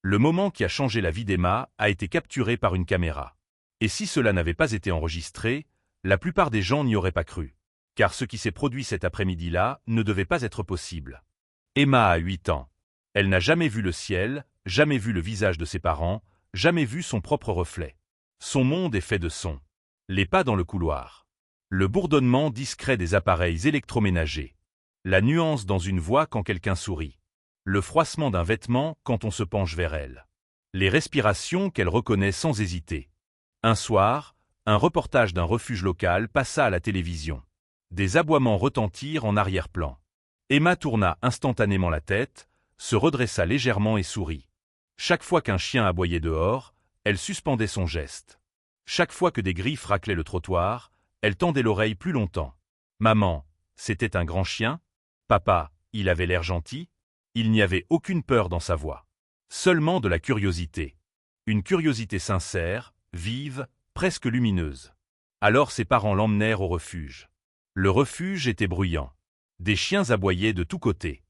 Le moment qui a changé la vie d'Emma a été capturé par une caméra. Et si cela n'avait pas été enregistré, la plupart des gens n'y auraient pas cru. Car ce qui s'est produit cet après-midi-là ne devait pas être possible. Emma a 8 ans. Elle n'a jamais vu le ciel, jamais vu le visage de ses parents, jamais vu son propre reflet. Son monde est fait de sons. Les pas dans le couloir. Le bourdonnement discret des appareils électroménagers. La nuance dans une voix quand quelqu'un sourit. Le froissement d'un vêtement quand on se penche vers elle. Les respirations qu'elle reconnaît sans hésiter. Un soir, un reportage d'un refuge local passa à la télévision. Des aboiements retentirent en arrière-plan. Emma tourna instantanément la tête, se redressa légèrement et sourit. Chaque fois qu'un chien aboyait dehors, elle suspendait son geste. Chaque fois que des griffes raclaient le trottoir, elle tendait l'oreille plus longtemps. Maman, c'était un grand chien? Papa, il avait l'air gentil? Il n'y avait aucune peur dans sa voix. Seulement de la curiosité. Une curiosité sincère, vive, presque lumineuse. Alors ses parents l'emmenèrent au refuge. Le refuge était bruyant. Des chiens aboyaient de tous côtés.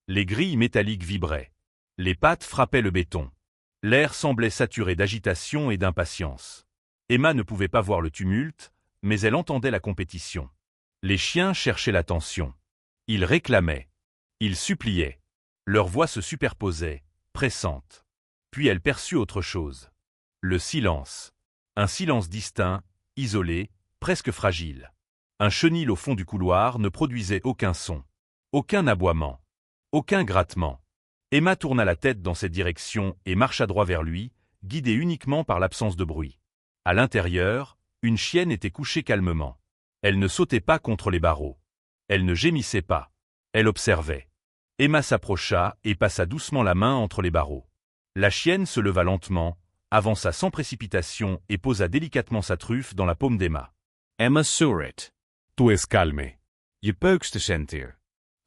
Les grilles métalliques vibraient. Les pattes frappaient le béton. L'air semblait saturé d'agitation et d'impatience. Emma ne pouvait pas voir le tumulte, mais elle entendait la compétition. Les chiens cherchaient l'attention. Ils réclamaient. Ils suppliaient. Leurs voix se superposaient, pressantes. Puis elle perçut autre chose. Le silence. Un silence distinct, isolé, presque fragile. Un chenil au fond du couloir ne produisait aucun son. Aucun aboiement. Aucun grattement. Emma tourna la tête dans cette direction et marcha droit vers lui, guidée uniquement par l'absence de bruit. À l'intérieur, une chienne était couchée calmement. Elle ne sautait pas contre les barreaux. Elle ne gémissait pas. Elle observait. Emma s'approcha et passa doucement la main entre les barreaux. La chienne se leva lentement, avança sans précipitation et posa délicatement sa truffe dans la paume d'Emma. Emma Surrit. Tu es calme. Je peukste sentir.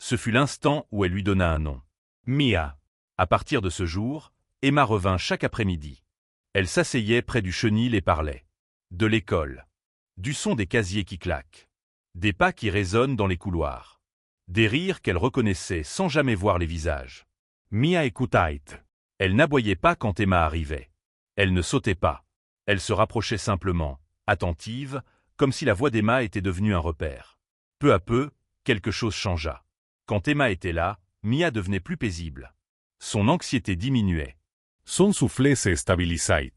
Ce fut l'instant où elle lui donna un nom. Mia. À partir de ce jour, Emma revint chaque après-midi. Elle s'asseyait près du chenil et parlait. De l'école. Du son des casiers qui claquent. Des pas qui résonnent dans les couloirs. Des rires qu'elle reconnaissait sans jamais voir les visages. Mia écoutait. Elle n'aboyait pas quand Emma arrivait. Elle ne sautait pas. Elle se rapprochait simplement, attentive, comme si la voix d'Emma était devenue un repère. Peu à peu, quelque chose changea. Quand Emma était là, Mia devenait plus paisible. Son anxiété diminuait. Son soufflet se stabilisait.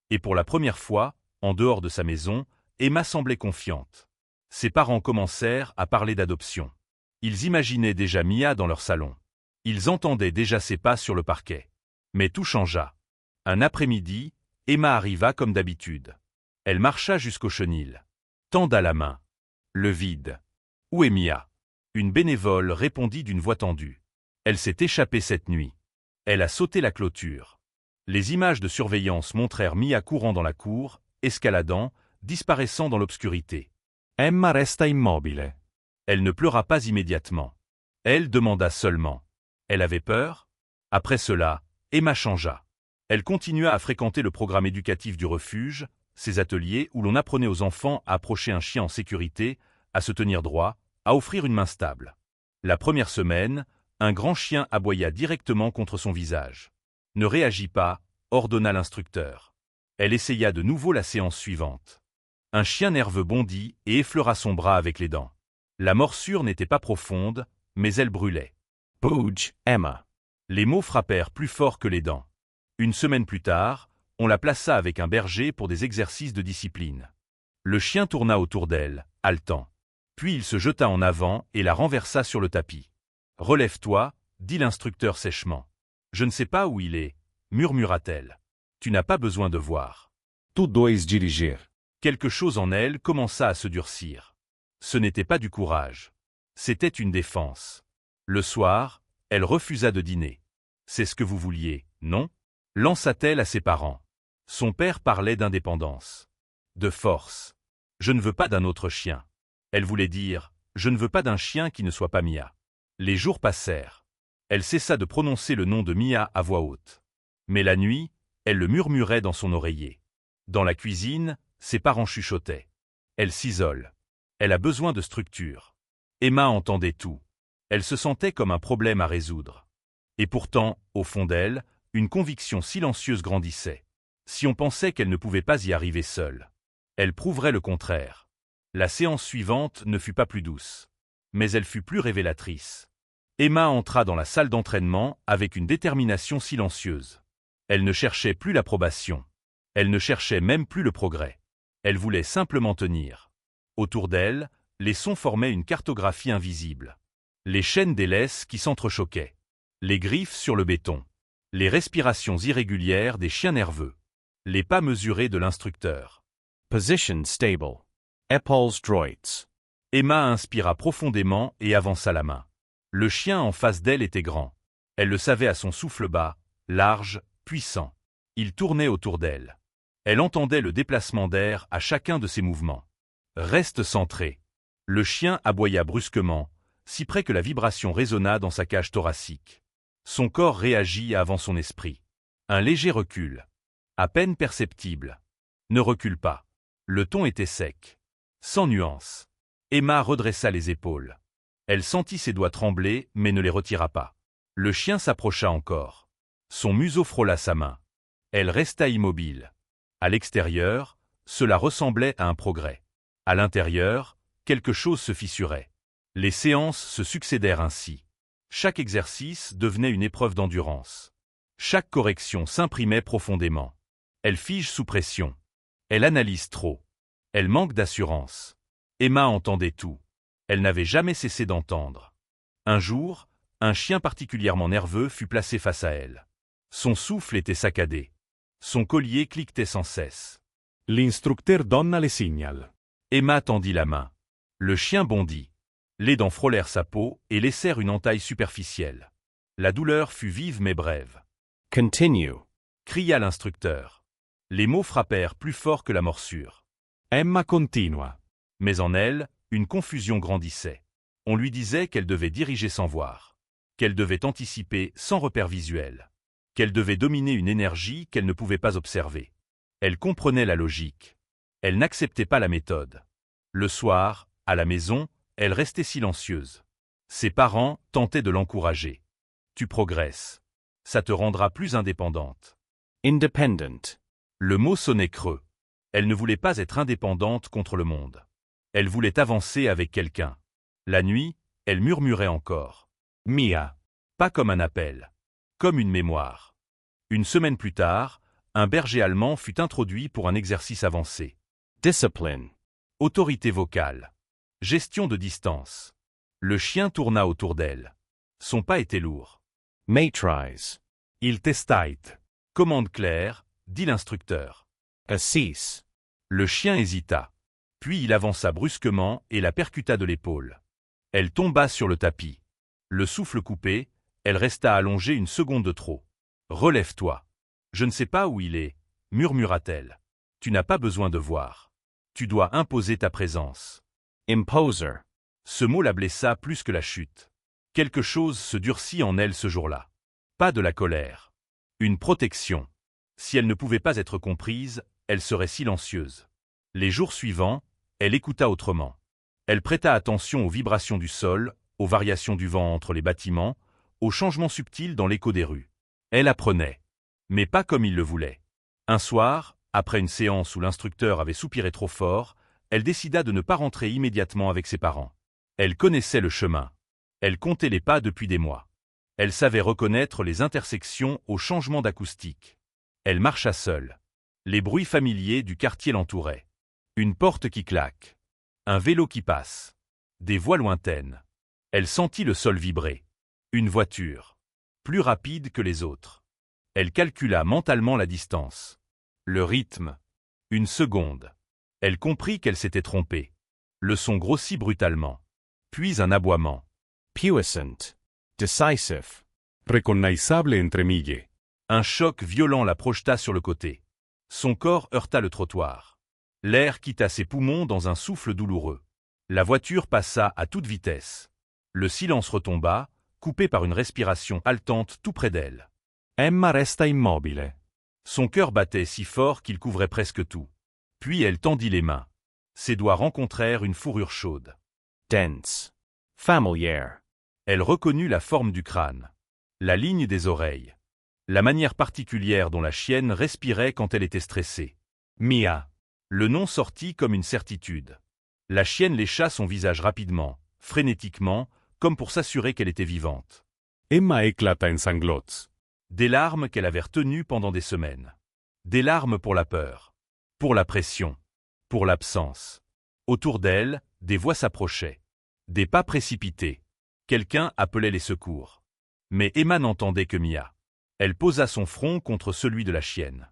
Et pour la première fois, en dehors de sa maison, Emma semblait confiante. Ses parents commencèrent à parler d'adoption. Ils imaginaient déjà Mia dans leur salon. Ils entendaient déjà ses pas sur le parquet. Mais tout changea. Un après-midi, Emma arriva comme d'habitude. Elle marcha jusqu'au chenil. Tenda la main. Le vide. Où est Mia? Une bénévole répondit d'une voix tendue. Elle s'est échappée cette nuit. Elle a sauté la clôture. Les images de surveillance montrèrent Mia courant dans la cour, escaladant, disparaissant dans l'obscurité. Emma resta immobile. Elle ne pleura pas immédiatement. Elle demanda seulement. Elle avait peur? Après cela, Emma changea. Elle continua à fréquenter le programme éducatif du refuge, ces ateliers où l'on apprenait aux enfants à approcher un chien en sécurité, à se tenir droit, à offrir une main stable. La première semaine, un grand chien aboya directement contre son visage. Ne réagis pas, ordonna l'instructeur. Elle essaya de nouveau la séance suivante. Un chien nerveux bondit et effleura son bras avec les dents. La morsure n'était pas profonde, mais elle brûlait. Pouge, Emma. Les mots frappèrent plus fort que les dents. Une semaine plus tard, on la plaça avec un berger pour des exercices de discipline. Le chien tourna autour d'elle, haletant. Puis il se jeta en avant et la renversa sur le tapis. « Relève-toi » dit l'instructeur sèchement. « Je ne sais pas où il est » murmura-t-elle. « Tu n'as pas besoin de voir. » Tu dois dirigir. Quelque chose en elle commença à se durcir. Ce n'était pas du courage. C'était une défense. Le soir, elle refusa de dîner. « C'est ce que vous vouliez, non » lança-t-elle à ses parents. Son père parlait d'indépendance. De force. « Je ne veux pas d'un autre chien. » Elle voulait dire « Je ne veux pas d'un chien qui ne soit pas Mia. » Les jours passèrent. Elle cessa de prononcer le nom de Mia à voix haute. Mais la nuit, elle le murmurait dans son oreiller. Dans la cuisine, ses parents chuchotaient. Elle s'isole. Elle a besoin de structure. Emma entendait tout. Elle se sentait comme un problème à résoudre. Et pourtant, au fond d'elle, Une conviction silencieuse grandissait. Si on pensait qu'elle ne pouvait pas y arriver seule, elle prouverait le contraire. La séance suivante ne fut pas plus douce, mais elle fut plus révélatrice. Emma entra dans la salle d'entraînement avec une détermination silencieuse. Elle ne cherchait plus l'approbation. Elle ne cherchait même plus le progrès. Elle voulait simplement tenir. Autour d'elle, les sons formaient une cartographie invisible. Les chaînes des laisses qui s'entrechoquaient. Les griffes sur le béton. Les respirations irrégulières des chiens nerveux. Les pas mesurés de l'instructeur. Position stable. Épaules droites. Emma inspira profondément et avança la main. Le chien en face d'elle était grand. Elle le savait à son souffle bas, large, puissant. Il tournait autour d'elle. Elle entendait le déplacement d'air à chacun de ses mouvements. Reste centré. Le chien aboya brusquement, si près que la vibration résonna dans sa cage thoracique. Son corps réagit avant son esprit. Un léger recul. À peine perceptible. Ne recule pas. Le ton était sec. Sans nuance. Emma redressa les épaules. Elle sentit ses doigts trembler, mais ne les retira pas. Le chien s'approcha encore. Son museau frôla sa main. Elle resta immobile. À l'extérieur, cela ressemblait à un progrès. À l'intérieur, quelque chose se fissurait. Les séances se succédèrent ainsi. Chaque exercice devenait une épreuve d'endurance. Chaque correction s'imprimait profondément. Elle fige sous pression. Elle analyse trop. Elle manque d'assurance. Emma entendait tout. Elle n'avait jamais cessé d'entendre. Un jour, un chien particulièrement nerveux fut placé face à elle. Son souffle était saccadé. Son collier cliquetait sans cesse. L'instructeur donna le signal. Emma tendit la main. Le chien bondit. Les dents frôlèrent sa peau et laissèrent une entaille superficielle. La douleur fut vive mais brève. Continue. Cria l'instructeur. Les mots frappèrent plus fort que la morsure. Emma continua. Mais en elle, une confusion grandissait. On lui disait qu'elle devait diriger sans voir, qu'elle devait anticiper sans repère visuel, qu'elle devait dominer une énergie qu'elle ne pouvait pas observer. Elle comprenait la logique. Elle n'acceptait pas la méthode. Le soir, à la maison, elle restait silencieuse. Ses parents tentaient de l'encourager. Tu progresses. Ça te rendra plus indépendante. Independent. Le mot sonnait creux. Elle ne voulait pas être indépendante contre le monde. Elle voulait avancer avec quelqu'un. La nuit, elle murmurait encore. Mia. Pas comme un appel. Comme une mémoire. Une semaine plus tard, un berger allemand fut introduit pour un exercice avancé. Discipline. Autorité vocale. Gestion de distance. Le chien tourna autour d'elle. Son pas était lourd. Maîtrise. Il testait. Commande claire, dit l'instructeur. Assise. Le chien hésita. Puis il avança brusquement et la percuta de l'épaule. Elle tomba sur le tapis. Le souffle coupé, elle resta allongée une seconde de trop. « Relève-toi. Je ne sais pas où il est, » murmura-t-elle. « Tu n'as pas besoin de voir. Tu dois imposer ta présence. » Imposer. Ce mot la blessa plus que la chute. Quelque chose se durcit en elle ce jour-là. Pas de la colère. Une protection. Si elle ne pouvait pas être comprise, elle serait silencieuse. Les jours suivants, elle écouta autrement. Elle prêta attention aux vibrations du sol, aux variations du vent entre les bâtiments, aux changements subtils dans l'écho des rues. Elle apprenait. Mais pas comme il le voulait. Un soir, après une séance où l'instructeur avait soupiré trop fort, elle décida de ne pas rentrer immédiatement avec ses parents. Elle connaissait le chemin. Elle comptait les pas depuis des mois. Elle savait reconnaître les intersections aux changements d'acoustique. Elle marcha seule. Les bruits familiers du quartier l'entouraient. Une porte qui claque. Un vélo qui passe. Des voix lointaines. Elle sentit le sol vibrer. Une voiture. Plus rapide que les autres. Elle calcula mentalement la distance. Le rythme. Une seconde. Elle comprit qu'elle s'était trompée. Le son grossit brutalement. Puis un aboiement. Puissant. Decisive. Reconnaissable entre mille. Un choc violent la projeta sur le côté. Son corps heurta le trottoir. L'air quitta ses poumons dans un souffle douloureux. La voiture passa à toute vitesse. Le silence retomba, coupé par une respiration haletante tout près d'elle. Emma resta immobile. Son cœur battait si fort qu'il couvrait presque tout. Puis elle tendit les mains. Ses doigts rencontrèrent une fourrure chaude. Dense. Familiar. Elle reconnut la forme du crâne. La ligne des oreilles. La manière particulière dont la chienne respirait quand elle était stressée. Mia. Le nom sortit comme une certitude. La chienne lécha son visage rapidement, frénétiquement, comme pour s'assurer qu'elle était vivante. Emma éclata en sanglots. Des larmes qu'elle avait retenues pendant des semaines. Des larmes pour la peur. Pour la pression. Pour l'absence. Autour d'elle, des voix s'approchaient. Des pas précipités. Quelqu'un appelait les secours. Mais Emma n'entendait que Mia. Elle posa son front contre celui de la chienne.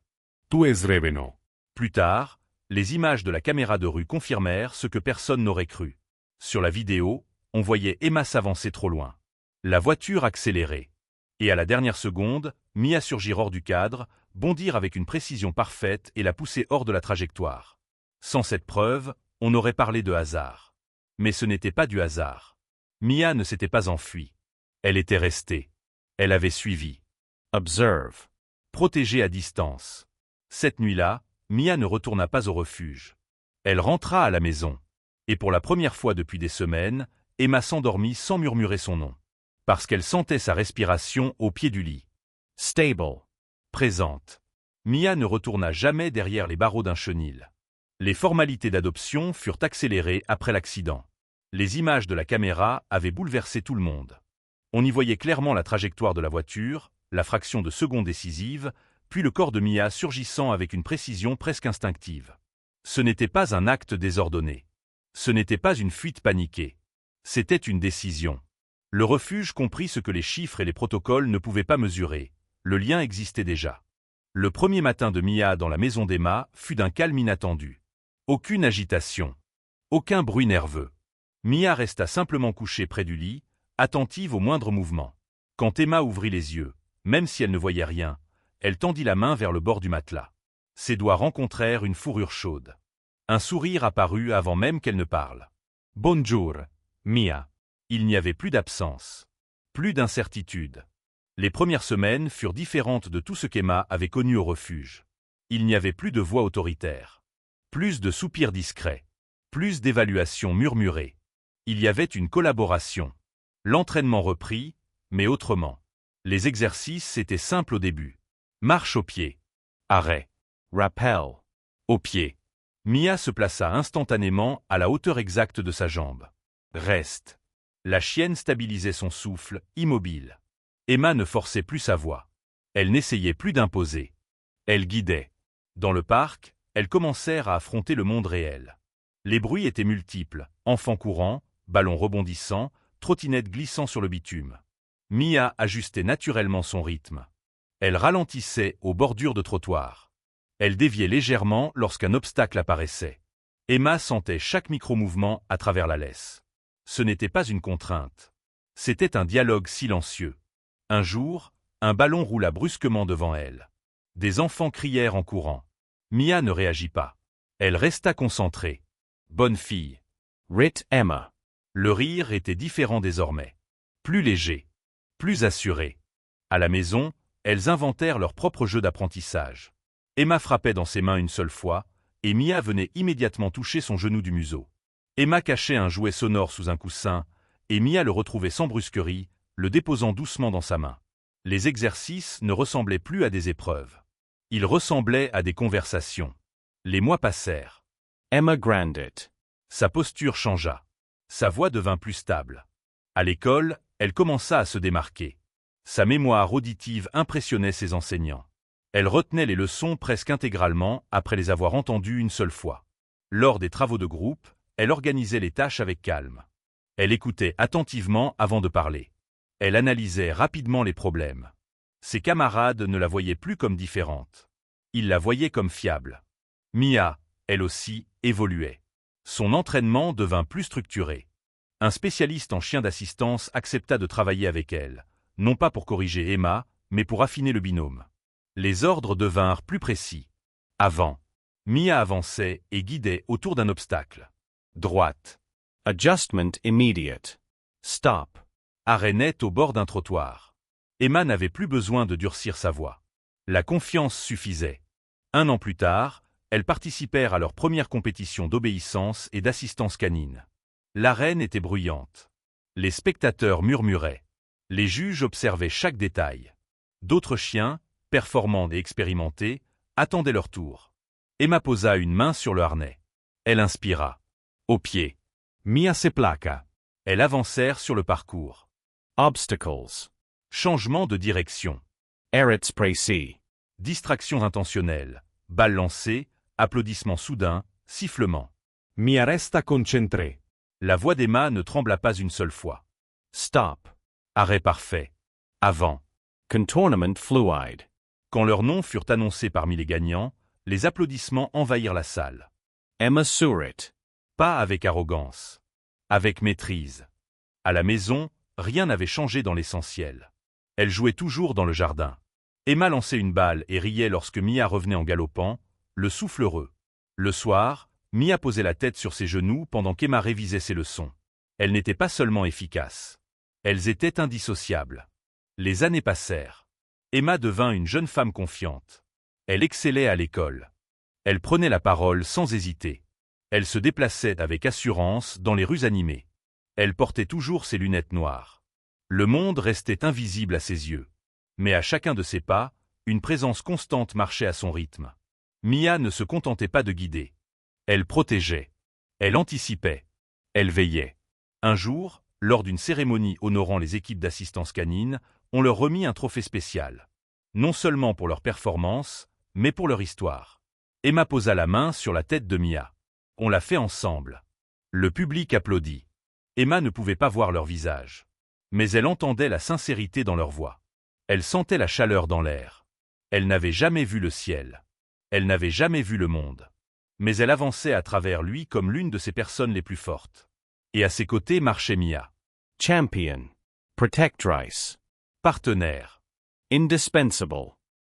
Tu es Reveno. Plus tard, les images de la caméra de rue confirmèrent ce que personne n'aurait cru. Sur la vidéo, on voyait Emma s'avancer trop loin. La voiture accélérait. Et à la dernière seconde, Mia surgir hors du cadre, bondir avec une précision parfaite et la pousser hors de la trajectoire. Sans cette preuve, on aurait parlé de hasard. Mais ce n'était pas du hasard. Mia ne s'était pas enfuie. Elle était restée. Elle avait suivi. Observe. Protégée à distance. Cette nuit-là, Mia ne retourna pas au refuge. Elle rentra à la maison. Et pour la première fois depuis des semaines, Emma s'endormit sans murmurer son nom. Parce qu'elle sentait sa respiration au pied du lit. Stable. Présente. Mia ne retourna jamais derrière les barreaux d'un chenil. Les formalités d'adoption furent accélérées après l'accident. Les images de la caméra avaient bouleversé tout le monde. On y voyait clairement la trajectoire de la voiture, la fraction de seconde décisive, puis le corps de Mia surgissant avec une précision presque instinctive. Ce n'était pas un acte désordonné. Ce n'était pas une fuite paniquée. C'était une décision. Le refuge comprit ce que les chiffres et les protocoles ne pouvaient pas mesurer. Le lien existait déjà. Le premier matin de Mia dans la maison d'Emma fut d'un calme inattendu. Aucune agitation. Aucun bruit nerveux. Mia resta simplement couchée près du lit, attentive au moindre mouvement. Quand Emma ouvrit les yeux, même si elle ne voyait rien, elle tendit la main vers le bord du matelas. Ses doigts rencontrèrent une fourrure chaude. Un sourire apparut avant même qu'elle ne parle. « Bonjour, Mia ». Il n'y avait plus d'absence. Plus d'incertitude. Les premières semaines furent différentes de tout ce qu'Emma avait connu au refuge. Il n'y avait plus de voix autoritaire. Plus de soupirs discrets. Plus d'évaluations murmurées. Il y avait une collaboration. L'entraînement reprit, mais autrement. Les exercices étaient simples au début. Marche au pied. Arrêt. Rappel. Au pied. Mia se plaça instantanément à la hauteur exacte de sa jambe. Reste. La chienne stabilisait son souffle, immobile. Emma ne forçait plus sa voix. Elle n'essayait plus d'imposer. Elle guidait. Dans le parc, elles commencèrent à affronter le monde réel. Les bruits étaient multiples, enfants courant, ballons rebondissant, trottinettes glissant sur le bitume. Mia ajustait naturellement son rythme. Elle ralentissait aux bordures de trottoir. Elle déviait légèrement lorsqu'un obstacle apparaissait. Emma sentait chaque micro-mouvement à travers la laisse. Ce n'était pas une contrainte. C'était un dialogue silencieux. Un jour, un ballon roula brusquement devant elle. Des enfants crièrent en courant. Mia ne réagit pas. Elle resta concentrée. Bonne fille. Rit Emma. Le rire était différent désormais. Plus léger. Plus assuré. À la maison, elles inventèrent leur propre jeu d'apprentissage. Emma frappait dans ses mains une seule fois, et Mia venait immédiatement toucher son genou du museau. Emma cachait un jouet sonore sous un coussin, et Mia le retrouvait sans brusquerie, le déposant doucement dans sa main. Les exercices ne ressemblaient plus à des épreuves. Ils ressemblaient à des conversations. Les mois passèrent. Emma grandit. Sa posture changea. Sa voix devint plus stable. À l'école, elle commença à se démarquer. Sa mémoire auditive impressionnait ses enseignants. Elle retenait les leçons presque intégralement après les avoir entendues une seule fois. Lors des travaux de groupe, elle organisait les tâches avec calme. Elle écoutait attentivement avant de parler. Elle analysait rapidement les problèmes. Ses camarades ne la voyaient plus comme différente. Ils la voyaient comme fiable. Mia, elle aussi, évoluait. Son entraînement devint plus structuré. Un spécialiste en chiens d'assistance accepta de travailler avec elle, non pas pour corriger Emma, mais pour affiner le binôme. Les ordres devinrent plus précis. Avant. Mia avançait et guidait autour d'un obstacle. Droite. Adjustment immediate. Stop. Arrêt net au bord d'un trottoir. Emma n'avait plus besoin de durcir sa voix. La confiance suffisait. 1 an plus tard, elles participèrent à leur première compétition d'obéissance et d'assistance canine. L'arène était bruyante. Les spectateurs murmuraient. Les juges observaient chaque détail. D'autres chiens, performants et expérimentés, attendaient leur tour. Emma posa une main sur le harnais. Elle inspira. Au pied. Mia se placa. Elles avancèrent sur le parcours. Obstacles. Changement de direction. Eretz précis. Distraction intentionnelle. Balles lancées, applaudissements soudains, sifflements. Mia resta concentré. La voix d'Emma ne trembla pas une seule fois. Stop. Arrêt parfait. Avant. Contournement fluide. Quand leurs noms furent annoncés parmi les gagnants, les applaudissements envahirent la salle. Emma Surit. Pas avec arrogance. Avec maîtrise. À la maison, rien n'avait changé dans l'essentiel. Elle jouait toujours dans le jardin. Emma lançait une balle et riait lorsque Mia revenait en galopant, le souffle heureux. Le soir, Mia posait la tête sur ses genoux pendant qu'Emma révisait ses leçons. Elles n'étaient pas seulement efficaces. Elles étaient indissociables. Les années passèrent. Emma devint une jeune femme confiante. Elle excellait à l'école. Elle prenait la parole sans hésiter. Elle se déplaçait avec assurance dans les rues animées. Elle portait toujours ses lunettes noires. Le monde restait invisible à ses yeux. Mais à chacun de ses pas, une présence constante marchait à son rythme. Mia ne se contentait pas de guider. Elle protégeait. Elle anticipait. Elle veillait. Un jour, lors d'une cérémonie honorant les équipes d'assistance canine, on leur remit un trophée spécial. Non seulement pour leur performance, mais pour leur histoire. Emma posa la main sur la tête de Mia. On l'a fait ensemble. Le public applaudit. Emma ne pouvait pas voir leur visage. Mais elle entendait la sincérité dans leur voix. Elle sentait la chaleur dans l'air. Elle n'avait jamais vu le ciel. Elle n'avait jamais vu le monde. Mais elle avançait à travers lui comme l'une de ses personnes les plus fortes. Et à ses côtés marchait Mia. Champion. Protectrice. Partenaire. Indispensable.